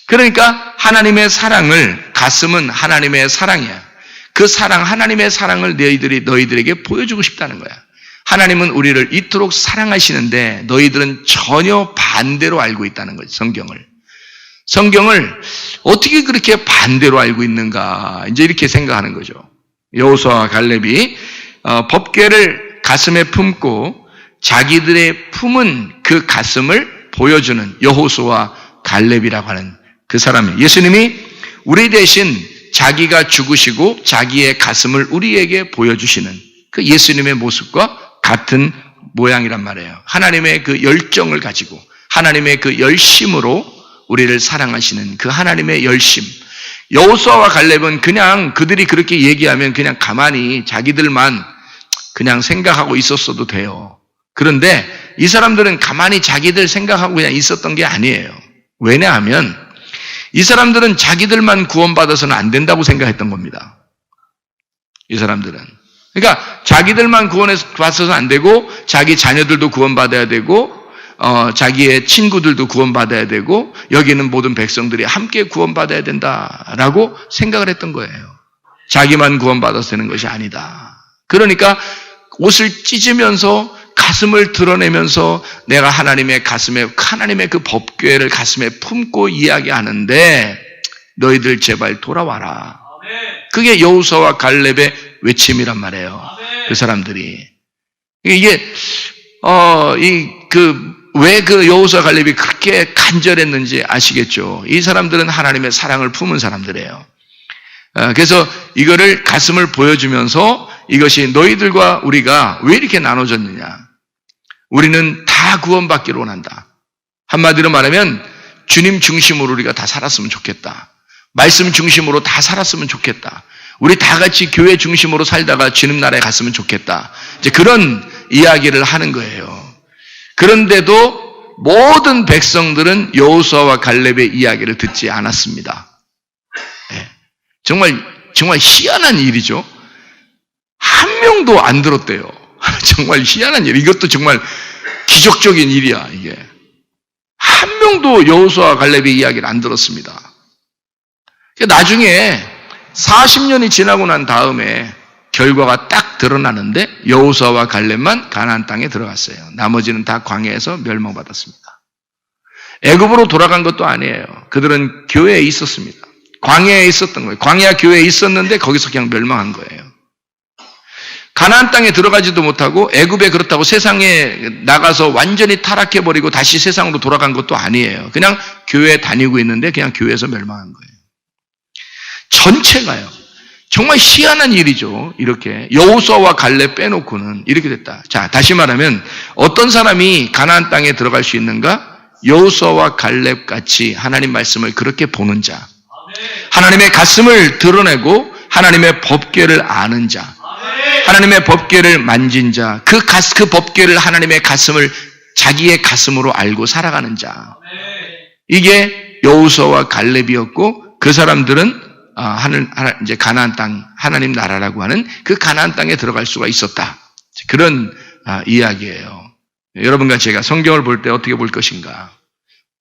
그러니까 하나님의 사랑을, 가슴은 하나님의 사랑이야. 그 사랑, 하나님의 사랑을 너희들에게 보여주고 싶다는 거야. 하나님은 우리를 이토록 사랑하시는데 너희들은 전혀 반대로 알고 있다는 거지, 성경을 어떻게 그렇게 반대로 알고 있는가? 이제 이렇게 생각하는 거죠. 여호수아와 갈렙이 법궤를 가슴에 품고 자기들의 품은 그 가슴을 보여주는 여호수아와 갈렙이라고 하는 그 사람이에요. 예수님이 우리 대신 자기가 죽으시고 자기의 가슴을 우리에게 보여주시는 그 예수님의 모습과 같은 모양이란 말이에요. 하나님의 그 열정을 가지고 하나님의 그 열심으로 우리를 사랑하시는 그 하나님의 열심. 여호수아와 갈렙은 그냥 그들이 그렇게 얘기하면 그냥 가만히 자기들만 그냥 생각하고 있었어도 돼요. 그런데 이 사람들은 가만히 자기들 생각하고 그냥 있었던 게 아니에요. 왜냐하면 이 사람들은 자기들만 구원받아서는 안 된다고 생각했던 겁니다. 이 사람들은. 그러니까 자기들만 구원받아서는 안 되고 자기 자녀들도 구원받아야 되고 자기의 친구들도 구원받아야 되고 여기는 모든 백성들이 함께 구원받아야 된다라고 생각을 했던 거예요. 자기만 구원받아서 되는 것이 아니다. 그러니까 옷을 찢으면서 가슴을 드러내면서 내가 하나님의 그 법궤를 가슴에 품고 이야기하는데 너희들 제발 돌아와라. 그게 여호수아와 갈렙의 외침이란 말이에요. 그 사람들이. 이게 왜 그 여호수아 갈렙이 그렇게 간절했는지 아시겠죠? 이 사람들은 하나님의 사랑을 품은 사람들이에요. 그래서 이거를 가슴을 보여주면서 이것이 너희들과 우리가 왜 이렇게 나눠졌느냐? 우리는 다 구원받기를 원한다. 한마디로 말하면 주님 중심으로 우리가 다 살았으면 좋겠다. 말씀 중심으로 다 살았으면 좋겠다. 우리 다 같이 교회 중심으로 살다가 주님 나라에 갔으면 좋겠다. 이제 그런 이야기를 하는 거예요. 그런데도 모든 백성들은 여호수아와 갈렙의 이야기를 듣지 않았습니다. 정말 희한한 일이죠. 한 명도 안 들었대요. 정말 희한한 일. 이것도 정말 기적적인 일이야, 이게. 한 명도 여호수아와 갈렙의 이야기를 안 들었습니다. 나중에 40년이 지나고 난 다음에 결과가 딱 드러나는데 여호수아와 갈렙만 가나안 땅에 들어갔어요. 나머지는 다 광야에서 멸망받았습니다. 애굽으로 돌아간 것도 아니에요. 그들은 교회에 있었습니다. 광야에 있었던 거예요. 광야 교회에 있었는데 거기서 그냥 멸망한 거예요. 가나안 땅에 들어가지도 못하고 애굽에 그렇다고 세상에 나가서 완전히 타락해버리고 다시 세상으로 돌아간 것도 아니에요. 그냥 교회에 다니고 있는데 그냥 교회에서 멸망한 거예요. 전체가요. 정말 희한한 일이죠. 이렇게 여호수아와 갈렙 빼놓고는 이렇게 됐다. 자, 다시 말하면 어떤 사람이 가나안 땅에 들어갈 수 있는가? 여호수아와 갈렙 같이 하나님 말씀을 그렇게 보는 자, 하나님의 가슴을 드러내고 하나님의 법궤를 아는 자, 하나님의 법궤를 만진 자, 그 법궤를 하나님의 가슴을 자기의 가슴으로 알고 살아가는 자. 이게 여호수아와 갈렙이었고 그 사람들은 이제 가나안 땅, 하나님 나라라고 하는 그 가나안 땅에 들어갈 수가 있었다. 그런 이야기예요. 여러분과 제가 성경을 볼 때 어떻게 볼 것인가?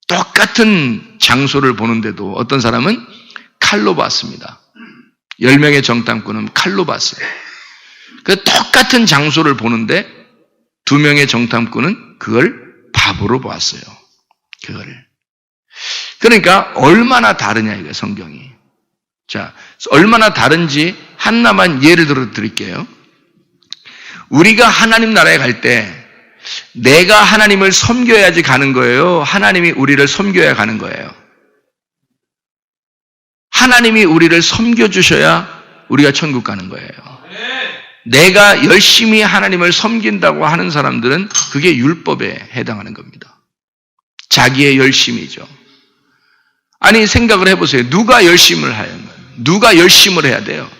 똑같은 장소를 보는데도 어떤 사람은 칼로 봤습니다. 10명의 정탐꾼은 칼로 봤어요. 그 똑같은 장소를 보는데 2명의 정탐꾼은 그걸 밥으로 보았어요. 그거를. 그러니까 얼마나 다르냐 이거예요, 성경이. 자, 얼마나 다른지 하나만 예를 들어 드릴게요. 우리가 하나님 나라에 갈 때 내가 하나님을 섬겨야지 가는 거예요? 하나님이 우리를 섬겨야 가는 거예요? 하나님이 우리를 섬겨주셔야 우리가 천국 가는 거예요. 내가 열심히 하나님을 섬긴다고 하는 사람들은 그게 율법에 해당하는 겁니다. 자기의 열심이죠. 아니 생각을 해보세요. 누가 열심을 해야 돼요? 누가 열심을 해야 돼요?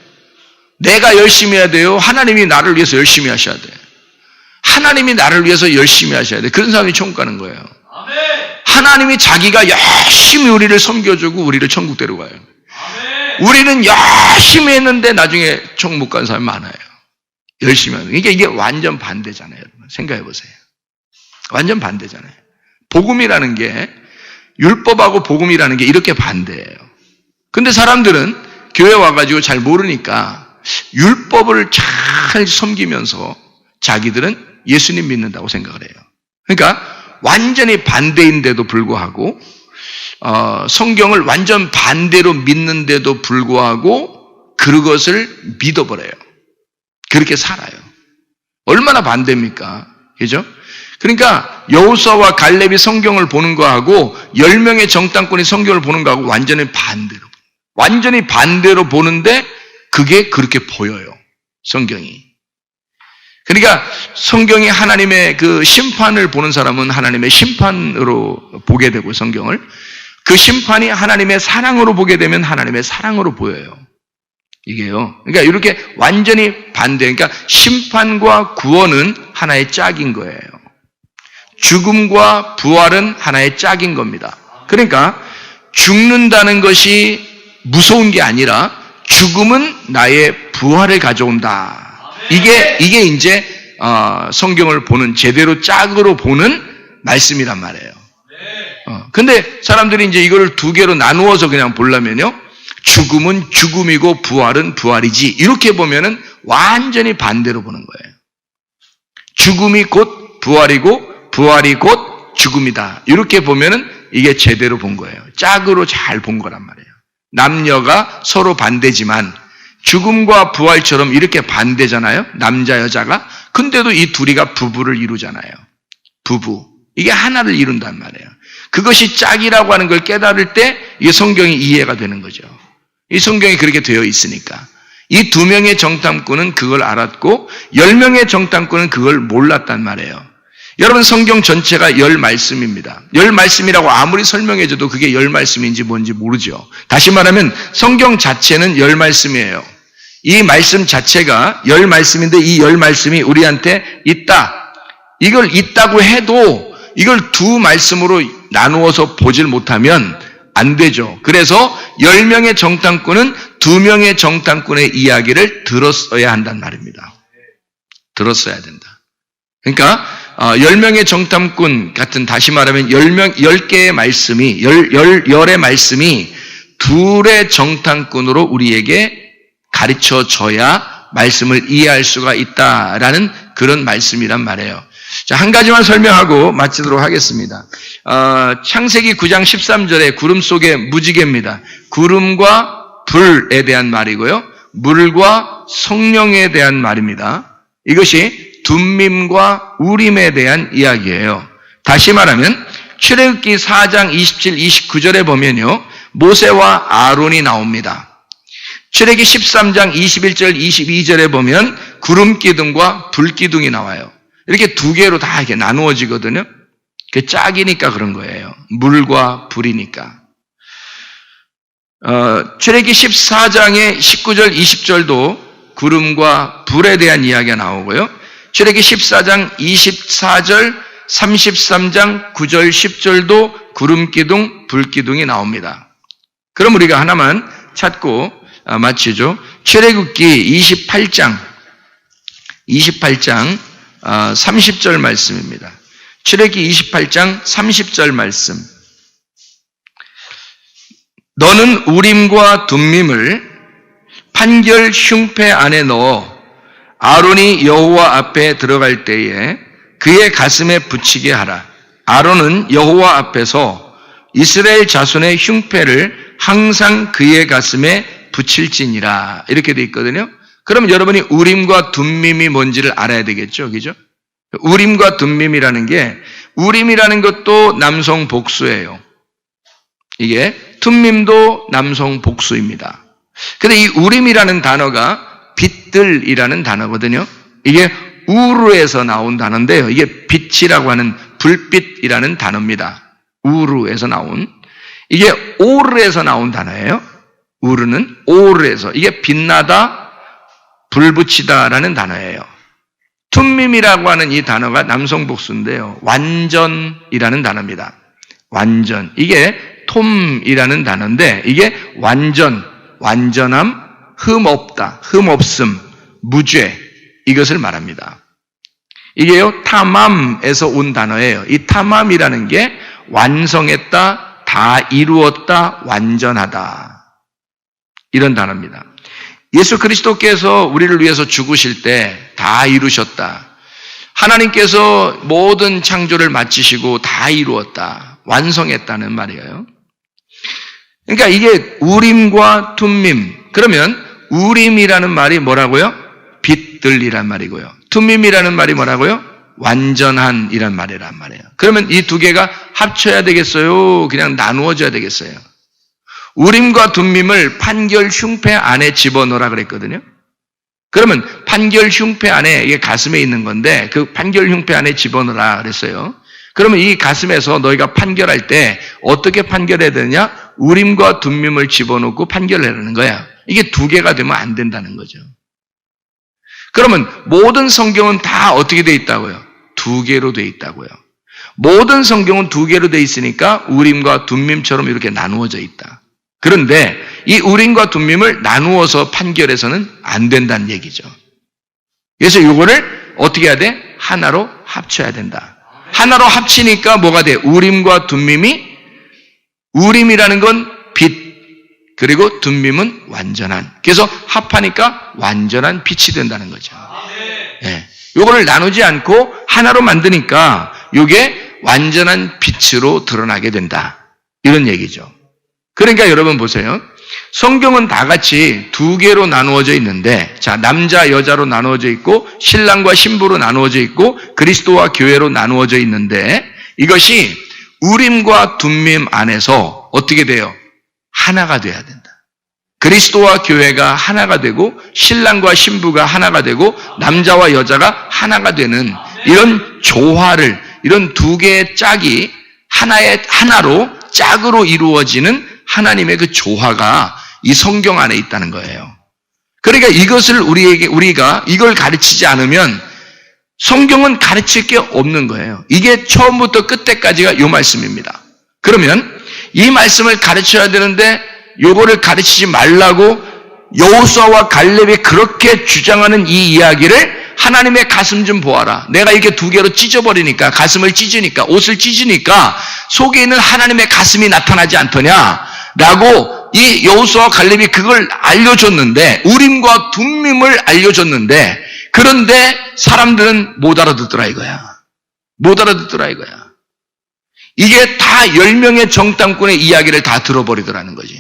내가 열심히 해야 돼요? 하나님이 나를 위해서 열심히 하셔야 돼요? 하나님이 나를 위해서 열심히 하셔야 돼요. 그런 사람이 천국 가는 거예요. 하나님이 자기가 열심히 우리를 섬겨주고 우리를 천국 데려가요. 우리는 열심히 했는데 나중에 천국 못 가는 사람이 많아요. 열심히 하는. 이게 완전 반대잖아요. 여러분. 생각해 보세요. 완전 반대잖아요. 복음이라는 게 율법하고 복음이라는 게 이렇게 반대예요. 근데 사람들은 교회 와가지고 잘 모르니까 율법을 잘 섬기면서 자기들은 예수님 믿는다고 생각을 해요. 그러니까 완전히 반대인데도 불구하고 성경을 완전 반대로 믿는데도 불구하고 그것을 믿어버려요. 그렇게 살아요. 얼마나 반대입니까? 그죠? 그러니까 여호수아와 갈렙이 성경을 보는 거하고 10명의 정탐꾼이 성경을 보는 거하고 완전히 반대로 보는데 그게 그렇게 보여요. 성경이. 그러니까 성경이 하나님의 그 심판을 보는 사람은 하나님의 심판으로 보게 되고 성경을 그 심판이 하나님의 사랑으로 보게 되면 하나님의 사랑으로 보여요. 이게요. 그러니까 이렇게 완전히 반대. 그러니까 심판과 구원은 하나의 짝인 거예요. 죽음과 부활은 하나의 짝인 겁니다. 그러니까 죽는다는 것이 무서운 게 아니라 죽음은 나의 부활을 가져온다. 이게 이제 성경을 보는 제대로 짝으로 보는 말씀이란 말이에요. 근데 사람들이 이제 이걸 두 개로 나누어서 그냥 보려면요. 죽음은 죽음이고 부활은 부활이지. 이렇게 보면은 완전히 반대로 보는 거예요. 죽음이 곧 부활이고 부활이 곧 죽음이다. 이렇게 보면은 이게 제대로 본 거예요. 짝으로 잘 본 거란 말이에요. 남녀가 서로 반대지만 죽음과 부활처럼 이렇게 반대잖아요. 남자 여자가. 근데도 이 둘이가 부부를 이루잖아요. 부부. 이게 하나를 이룬단 말이에요. 그것이 짝이라고 하는 걸 깨달을 때 이 성경이 이해가 되는 거죠. 이 성경이 그렇게 되어 있으니까. 이 2명의 정탐꾼은 그걸 알았고 10명의 정탐꾼은 그걸 몰랐단 말이에요. 여러분 성경 전체가 10말씀입니다. 10말씀이라고 아무리 설명해줘도 그게 10말씀인지 뭔지 모르죠. 다시 말하면 성경 자체는 10말씀이에요. 이 말씀 자체가 10말씀인데 이 10말씀이 우리한테 있다. 이걸 있다고 해도 이걸 2말씀으로 나누어서 보질 못하면 안 되죠. 그래서 10명의 정탐꾼은 2명의 정탐꾼의 이야기를 들었어야 한단 말입니다. 들었어야 된다. 그러니까 10명의 정탐꾼 같은 다시 말하면 10개의 말씀이 10의 말씀이 둘의 정탐꾼으로 우리에게 가르쳐 줘야 말씀을 이해할 수가 있다라는 그런 말씀이란 말이에요. 자, 한 가지만 설명하고 마치도록 하겠습니다. 창세기 9장 13절에 구름 속에 무지개입니다. 구름과 불에 대한 말이고요. 물과 성령에 대한 말입니다. 이것이 둠밈과 우림에 대한 이야기예요. 다시 말하면 출애굽기 4장 27, 29절에 보면요. 모세와 아론이 나옵니다. 출애굽기 13장 21절, 22절에 보면 구름 기둥과 불 기둥이 나와요. 이렇게 2개로 다 이렇게 나누어지거든요. 그 짝이니까 그런 거예요. 물과 불이니까. 출애굽기 14장의 19절, 20절도 구름과 불에 대한 이야기가 나오고요. 출애굽기 14장 24절, 33장 9절 10절도 구름기둥, 불기둥이 나옵니다. 그럼 우리가 하나만 찾고 마치죠. 출애굽기 28장 30절 말씀입니다. 출애굽기 28장 30절 말씀. 너는 우림과 둠밈을 판결 흉패 안에 넣어 아론이 여호와 앞에 들어갈 때에 그의 가슴에 붙이게 하라. 아론은 여호와 앞에서 이스라엘 자손의 흉패를 항상 그의 가슴에 붙일지니라. 이렇게 돼 있거든요. 그럼 여러분이 우림과 둠밈이 뭔지를 알아야 되겠죠. 그죠? 우림과 둠밈이라는 게, 우림이라는 것도 남성 복수예요. 이게 툼밈도 남성 복수입니다. 근데 이 우림이라는 단어가 빛들이라는 단어거든요. 이게 우르에서 나온 단어인데요. 이게 빛이라고 하는 불빛이라는 단어입니다. 우르에서 나온. 이게 오르에서 나온 단어예요. 우르는 오르에서. 이게 빛나다, 불 붙이다라는 단어예요. 툼밈이라고 하는 이 단어가 남성 복수인데요. 완전이라는 단어입니다. 완전. 이게 톰이라는 단어인데 이게 완전, 완전함, 흠 없다, 흠 없음, 무죄, 이것을 말합니다. 이게요, 타맘에서 온 단어예요. 이 타맘이라는 게 완성했다, 다 이루었다, 완전하다, 이런 단어입니다. 예수 그리스도께서 우리를 위해서 죽으실 때 다 이루셨다. 하나님께서 모든 창조를 마치시고 다 이루었다, 완성했다는 말이에요. 그러니까 이게 우림과 툼밈. 그러면 우림이라는 말이 뭐라고요? 빛들이란 말이고요. 툼밈이라는 말이 뭐라고요? 완전한이란 말이란 말이에요. 그러면 이 두 개가 합쳐야 되겠어요? 그냥 나누어져야 되겠어요? 우림과 둠밈을 판결 흉패 안에 집어넣으라 그랬거든요. 그러면 판결 흉패 안에, 이게 가슴에 있는 건데 그 판결 흉패 안에 집어넣으라 그랬어요. 그러면 이 가슴에서 너희가 판결할 때 어떻게 판결해야 되느냐? 우림과 둠밈을 집어넣고 판결하라는 거야. 이게 두 개가 되면 안 된다는 거죠. 그러면 모든 성경은 다 어떻게 돼 있다고요? 두 개로 돼 있다고요. 모든 성경은 두 개로 돼 있으니까 우림과 둠밈처럼 이렇게 나누어져 있다. 그런데 이 우림과 둠밈을 나누어서 판결해서는 안 된다는 얘기죠. 그래서 이거를 어떻게 해야 돼? 하나로 합쳐야 된다. 하나로 합치니까 뭐가 돼? 우림과 둠밈이, 우림이라는 건 빛, 그리고 둠밈은 완전한. 그래서 합하니까 완전한 빛이 된다는 거죠. 네. 요거를 나누지 않고 하나로 만드니까 요게 완전한 빛으로 드러나게 된다, 이런 얘기죠. 그러니까 여러분 보세요. 성경은 다 같이 두 개로 나누어져 있는데, 자, 남자, 여자로 나누어져 있고, 신랑과 신부로 나누어져 있고, 그리스도와 교회로 나누어져 있는데, 이것이 우림과 둠밈 안에서 어떻게 돼요? 하나가 돼야 된다. 그리스도와 교회가 하나가 되고, 신랑과 신부가 하나가 되고, 남자와 여자가 하나가 되는 이런 조화를, 이런 두 개의 짝이 하나로 짝으로 이루어지는 하나님의 그 조화가 이 성경 안에 있다는 거예요. 그러니까 이것을 우리가 이걸 가르치지 않으면 성경은 가르칠 게 없는 거예요. 이게 처음부터 끝까지가 이 말씀입니다. 그러면 이 말씀을 가르쳐야 되는데 요거를 가르치지 말라고 여호수아와 갈렙이 그렇게 주장하는 이 이야기를 하나님의 가슴 좀 보아라. 내가 이렇게 두 개로 찢어버리니까, 가슴을 찢으니까, 옷을 찢으니까 속에 있는 하나님의 가슴이 나타나지 않더냐 라고 이 여호수아와 갈렙이 그걸 알려줬는데, 우림과 둠밈을 알려줬는데, 그런데 사람들은 못 알아듣더라 이거야. 못 알아듣더라 이거야. 이게 다 10명의 정탐꾼의 이야기를 다 들어버리더라는 거지.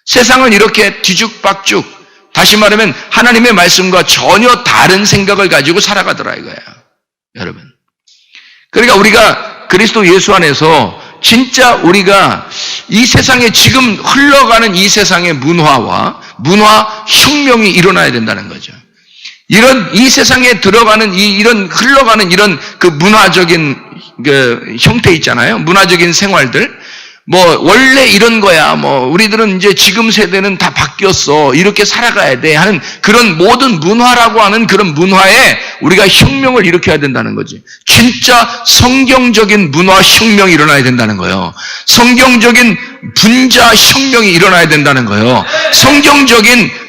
세상은 이렇게 뒤죽박죽, 다시 말하면 하나님의 말씀과 전혀 다른 생각을 가지고 살아가더라 이거야, 여러분. 그러니까 우리가 그리스도 예수 안에서 진짜 우리가 이 세상에 지금 흘러가는 이 세상의 문화 혁명이 일어나야 된다는 거죠. 이 세상에 들어가는 이런 흘러가는 이런 그 문화적인 그 형태 있잖아요. 문화적인 생활들. 원래 이런 거야. 우리들은 이제 지금 세대는 다 바뀌었어. 이렇게 살아가야 돼. 하는 그런 모든 문화라고 하는 그런 문화에 우리가 혁명을 일으켜야 된다는 거지. 진짜 성경적인 문화 혁명이 일어나야 된다는 거예요. 성경적인 분자 혁명이 일어나야 된다는 거예요.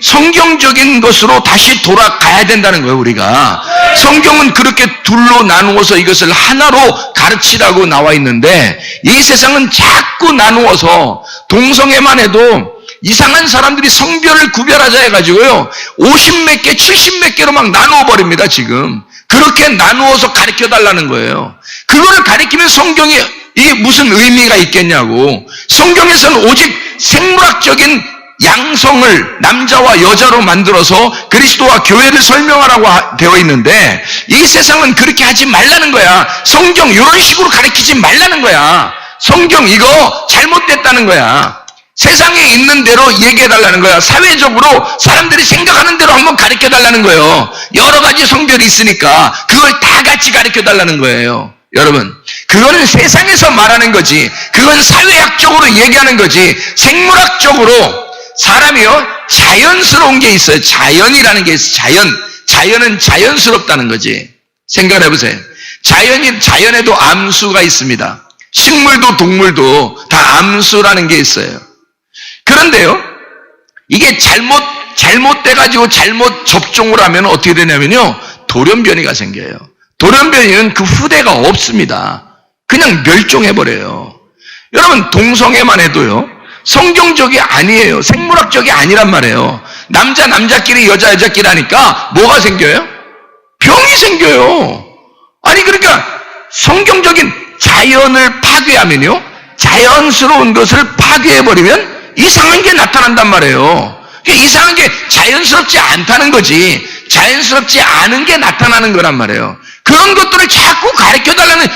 성경적인 것으로 다시 돌아가야 된다는 거예요, 우리가. 성경은 그렇게 둘로 나누어서 이것을 하나로 가르치라고 나와 있는데, 이 세상은 자꾸 나누어서 동성애만 해도 이상한 사람들이 성별을 구별하자 해가지고요, 50몇 개, 70몇 개로 막 나누어버립니다, 지금. 그렇게 나누어서 가르쳐달라는 거예요. 그거를 가르치면 성경이 이게 무슨 의미가 있겠냐고. 성경에서는 오직 생물학적인 양성을 남자와 여자로 만들어서 그리스도와 교회를 설명하라고 되어 있는데, 이 세상은 그렇게 하지 말라는 거야. 성경 이런 식으로 가르치지 말라는 거야. 성경 이거 잘못됐다는 거야. 세상에 있는 대로 얘기해달라는 거야. 사회적으로 사람들이 생각하는 대로 한번 가르쳐달라는 거예요. 여러 가지 성별이 있으니까 그걸 다 같이 가르쳐달라는 거예요. 여러분, 그거는 세상에서 말하는 거지, 그건 사회학적으로 얘기하는 거지. 생물학적으로 사람이요, 자연스러운 게 있어요. 자연이라는 게 있어요. 자연은 자연스럽다는 거지. 생각해보세요. 자연에도 암수가 있습니다. 식물도 동물도 다 암수라는 게 있어요. 그런데요, 이게 잘못돼가지고 잘못 접종을 하면 어떻게 되냐면요, 돌연변이가 생겨요. 돌연변이는 그 후대가 없습니다. 그냥 멸종해버려요. 여러분, 동성애만 해도요, 성경적이 아니에요. 생물학적이 아니란 말이에요. 남자끼리 여자끼리 하니까 뭐가 생겨요? 병이 생겨요. 아니, 그러니까 성경적인 자연을 파괴하면요, 자연스러운 것을 파괴해버리면 이상한 게 나타난단 말이에요. 이상한 게 자연스럽지 않다는 거지, 자연스럽지 않은 게 나타나는 거란 말이에요. 그런 것들을 자꾸 가르쳐달라는,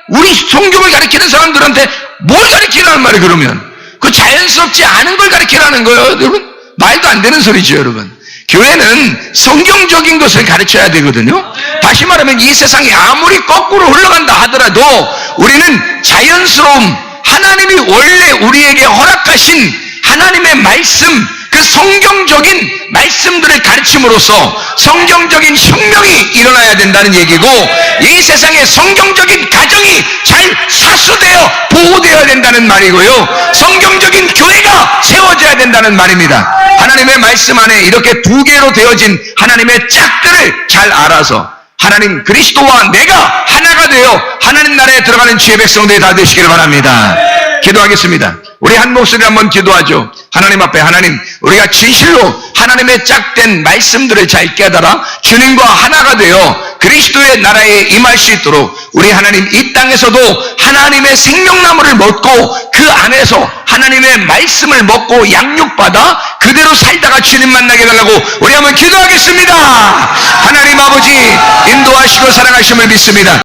우리 성경을 가르치는 사람들한테 뭘 가르치라는 말이에요, 그러면? 그 자연스럽지 않은 걸 가르치라는 거예요, 여러분? 말도 안 되는 소리죠, 여러분. 교회는 성경적인 것을 가르쳐야 되거든요. 다시 말하면 이 세상이 아무리 거꾸로 흘러간다 하더라도 우리는 자연스러움, 하나님이 원래 우리에게 허락하신 하나님의 말씀, 그 성경적인 말씀들을 가르침으로써 성경적인 혁명이 일어나야 된다는 얘기고, 이 세상에 성경적인 가정이 잘 사수되어 보호되어야 된다는 말이고요, 성경적인 교회가 세워져야 된다는 말입니다. 하나님의 말씀 안에 이렇게 두 개로 되어진 하나님의 짝들을 잘 알아서 하나님 그리스도와 내가 하나가 되어 하나님 나라에 들어가는 주의 백성들이 다 되시길 바랍니다. 기도하겠습니다. 우리 한 목소리 한번 기도하죠. 하나님 앞에, 하나님, 우리가 진실로 하나님의 짝된 말씀들을 잘 깨달아 주님과 하나가 되어 그리스도의 나라에 임할 수 있도록 우리 하나님 이 땅에서도 하나님의 생명나무를 먹고 그 안에서 하나님의 말씀을 먹고 양육받아 그대로 살다가 주님 만나게 해달라고 우리 한번 기도하겠습니다. 하나님 아버지, 인도하시고 사랑하심을 믿습니다.